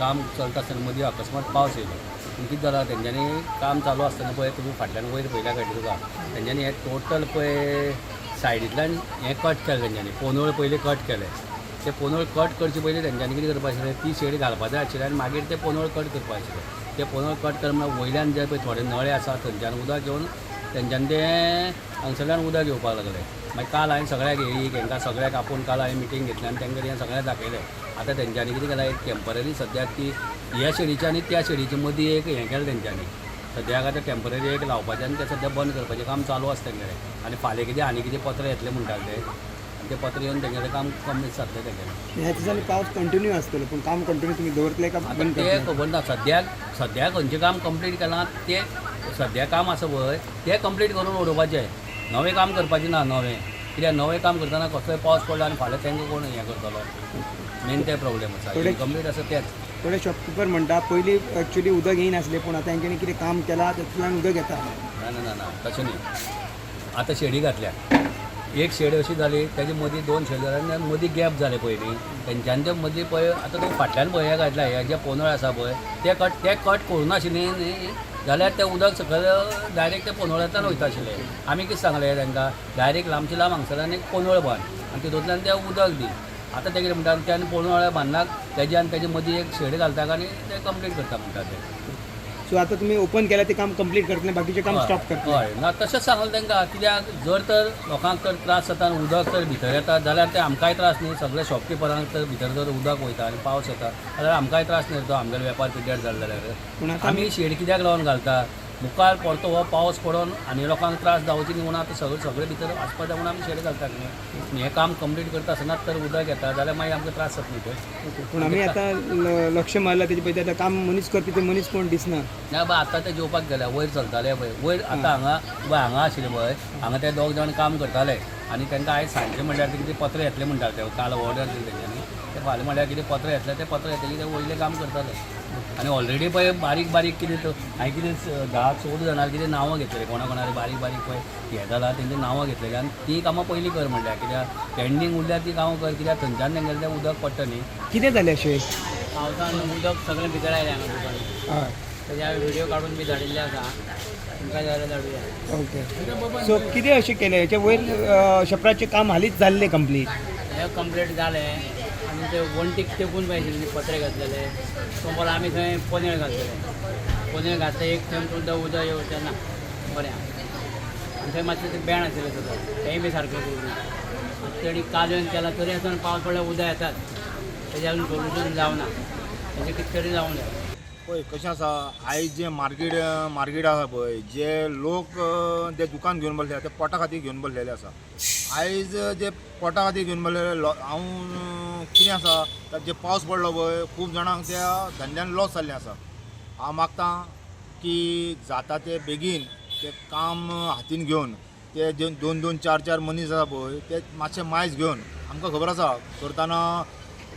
काम चलता आसतना मदीं अकस्मात पावस येयलो पूण कितें जालां तेंच्यांनी काम चालू आसतना पळय तुमी फाटल्यान वयर पळयल्या काय तुका तेंच्यांनी हें टोटल पळय सायडींतल्यान हें कट केलें तेंच्यांनी पोनोळ पयलीं कट केलें ते पोनोळ कट करचे पयलीं तेंच्यांनी कितें करपाक आशिल्लें ती शेड घालपाक जाय आशिल्लें आनी मागीर ते पोनोळ कट करपाक आशिल्ले ते पोनोळ कट केले म्हणल्यार वयल्यान जे पळय थोडे नळे आसा थंयच्यान उदक घेवन तेंच्यांनी ते हांगसरल्यान उदक घेवपाक लागले मागीर काल हांवें सगळ्याक येयी तांकां सगळ्याक आपोवन काल हांवें मिटींग घेतली आनी तांकां हें सगळ्याक दाखयलें आतां तेंच्यांनी कितें केलां एक टेम्पररी सद्याक ती ह्या शेडीच्या आनी त्या शेडीच्या मदीं एक हें केलें तेंच्यांनी सद्याक आतां टेम्पररी एक लावपाचें आनी तें सद्याक बंद करपाचें काम चालू आसा तेंगेलें आनी फाल्यां कितें आनी कितें पत्र येतलें म्हणटाले ते आनी ते पत्र येवन तेंगेलें काम कंप्लीट जातलें तेंगेलें ह्या दिसांनी पावस कंटिन्यू आसतलो पूण काम कंटिन्यू तुमी दवरतले का आतां बंद ते करतले? खबर ना सद्याक खंयचें काम कंप्लीट केलां तें सद्याक काम आसा पळय तें कंप्लीट करून उडोवपाचें नवें काम करपाचें ना नवें कित्याक नवें काम करतना कसलोय पावस पडलो आनी फाल्यां तेंकां कोण हें करतलो मेन ते प्रॉब्लेम आसा कंप्लीट आसा तेंच थोडे शॉपकीपर म्हणटा पयलीं एक्चुअली उदक येयनासलें पूण आतां हेंच्यांनी कितें काम केलां तातूंतल्यान उदक येता. ना तशें न्ही आतां शेडी घातल्या एक शेड अशी जाली तेजे मदीं दोन शेड जाले आनी मदीं गॅप जाले पयलीं तेंच्यांच्या मदीं पळय आतां तो फाटल्यान पळय हें घातल्या हे जे पोनळ आसा पळय ते कट करूं आशिल्लें न्ही जाल्यार तें उदक सकयल डायरेक्ट ते पोनोळांतल्यान वयता आशिल्लें आमी कितें सांगलें तांकां डायरेक्ट लांबचे लांब हांगसरल्यान एक पोनोळ बांद आनी तितूंतल्यान तें उदक दी आतां ते कितें म्हणटा त्यान पोनोळ बांदनाक तेजे आनी तेजे मदीं एक शेड घालता आनी ते कंप्लीट करता म्हणटा ते सो आतां तुमी ओपन केल्यार तें काम कंप्लीट करतले बाकीचें काम स्टॉप करतले. हय ना तशेंच सांगलें तांकां कित्याक जर तर लोकांक तर त्रास जाता आनी उदक तर भितर येता जाल्यार ते आमकांय त्रास न्ही सगळे शॉपकिपरांक तर भितर जर उदक वयता आनी पावस येता जाल्यार आमकांय त्रास न्ही तो आमगेलो वेपार पिड्ड्यार जालो पूण जाल्यार आतां आमी शेड कित्याक लावन घालता मुखार परतो हो पावस पडोन आनी लोकांक त्रास जावची न्ही म्हणून आतां सगळे भितर आसपाचें म्हणून आमी शेड घालतात न्ही हें काम कंप्लीट करता आसतनाच तर उदक येता जाल्यार मागीर आमकां त्रास जाता न्ही पळय पूण आमी आतां लक्ष मारला तेजे पळय आतां काम मनीस करपी ते मनीस कोण दिसना. ना बाय आतां ते जेवपाक गेल्या वयर चलताले पळय वयर आतां हांगा आशिल्ले पळय हांगा ते दोग जाण काम करताले आनी तांकां आयज सांजचे म्हणल्यार ते कितें पत्र येतलें म्हणटाले ते काल ऑर्डर दिली तेंच्यांनी ते फाल्यां म्हणल्यार कितें पत्र येतलें तें पत्र येतकीर ते वयलें काम करताले आनी ऑलरेडी पळय बारीक कितें हांवें कितें 10-14 जाणां कितें नांवां घेतलेलीं कोणारी बारीक पळय हें जालां तेंची नांवां घेतलेलीं आनी ती कामां पयलीं कर म्हणल्यार कित्याक पेंडींग उरल्यार ती कामां कर कित्याक थंयच्यान तेंगेलें तें उदक पडटा न्ही कितें जालें अशें? पावसान उदक सगळें भितर आयलें हांगा दुकान हय तेजे हांवें व्हिडियो काडून बी धाडिल्ले आसा तुमकां जाय जाल्यार धाडुया. ओके सो कितें अशें केलें हेच्या वयर शपराचें काम हालींच जाल्लें कंप्लीट हें कंप्लीट जालें आनी ते वणटीक तेकून पाहिजे पत्रे घातलेले समोर आमी थंय पनीर घातलेले घातले एक थंय सुद्दां उदक येवचें ना बरें आनी थंय मातशें तें बॅण आशिल्लें सुद्दां तेंय बी सारकें करून तेणी काल येवन केला तरी आसतना पावस पडल्यार उदक येतात तेजें अजून सोल्यूशन जावना तेजें कितें तरी जावं जाय. पळय कशें आसा आयज जे मार्केट आसा पळय जे लोक जे दुकान घेवन बसले ते पोटा खातीर घेवन बसलेले आसा आयज जे पोटा खातीर घेवन बसलेले हांव कितें आसा जे पावस पडलो पळय खूब जाणांक त्या धंद्यान लॉस जाल्लें आसा हांव मागतां की जाता ते बेगीन ते काम हातीन घेवन ते 2-2, 4-4 मनीस आसा पळय ते मातशे मायज घेवन आमकां खबर आसा करतना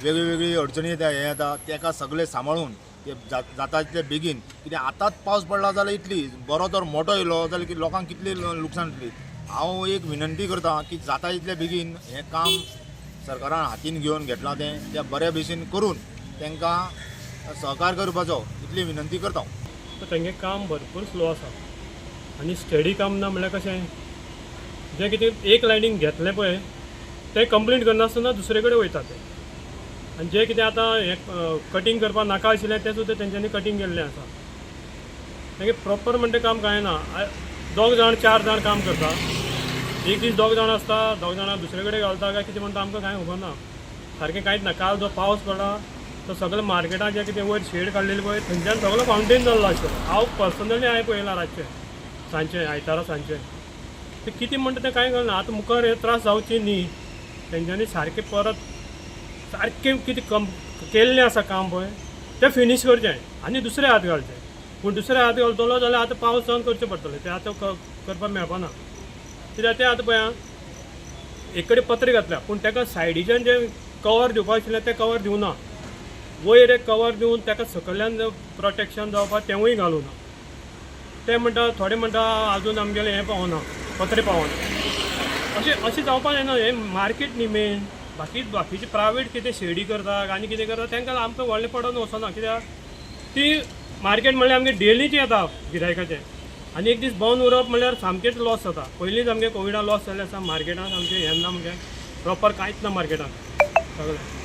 वेगळी अडचणी येता हें येता तेका सगळे सांबाळून ते जाता तितले बेगीन कित्याक आतांच पावस पडला जाल्यार इतली बरो तर मोठो येयलो जाल्यार की लोकांक कितली लुकसाण जातली. हांव एक विनंती करतां की जाता तितले बेगीन हें काम सरकारान हातीन घेवन घेतलां तें बऱ्या भशेन करून तांकां सहकार करपाचो इतली विनंती करता. तेंगे काम भरपूर स्लो आसा आनी स्टडी काम ना म्हणल्यार कशें जें कितें एक लायनीन घेतलें पळय तें कंप्लीट करनासतना दुसरे कडेन वयता ते आनी जें कितें आतां हें कटींग करपाक नाका आशिल्लें तें सुद्दां तेंच्यांनी कटींग केल्लें आसा तेंगे प्रॉपर म्हणटा काम कांय ना 2 जाण 4 जाण काम करता एक दीस 2 जाण आसता 2 जाणां दुसरे कडेन घालता काय कितें म्हणटा आमकां कांय खबर ना सारकें कांयच ना. काल जो पावस पडला तो सगळें मार्केटान जें कितें वयर शेड काडलेली पळय थंयच्यान सगळो फावंटेन जाल्लो आशिल्लो हांव पर्सनली हांवें पळयलां रातचें सांजचें आयतारा सांजचें तें कितें म्हणटा तें कांय कळना आतां मुखार हे त्रास जावचे न्ही तेंच्यांनी सारकें परत सारकें कितें केल्लें आसा काम पळय तें फिनीश करचें आनी दुसरे हात घालचे पूण दुसरे हात घालतलो जाल्यार आतां पावस सहन करचें पडटलें तें आतां करपाक मेळपाना कित्याक तें आतां पळय एक कडेन पत्रे घातल्या पूण ताका सायडीच्यान जें कवर दिवपाक आशिल्लें तें कवर दिवना वयर एक कवर दिवन ताका सकयल्यान प्रोटेक्शन जावपाक तेंवूय घालूना ते म्हणटा थोडे म्हणटा आजून आमगेलें हें पावना पत्रे पावना अशें जावपाक जायना हें मार्केट न्ही मेन बाकीचे प्रायवेट कितें शेडी करता आनी कितें करता तांकां आमकां व्हडलें पडोन वचना कित्याक ती मार्केट म्हणल्यार आमगे डेलीची येता गिरायकाचें आनी एक दीस बंद उरप म्हणल्यार सामकेंच लॉस जाता पयलींच आमगे कोविडान लॉस जाल्लें आसा मार्केटान आमचें हेन्ना म्हणजे प्रॉपर कांयच ना मार्केटान सगळें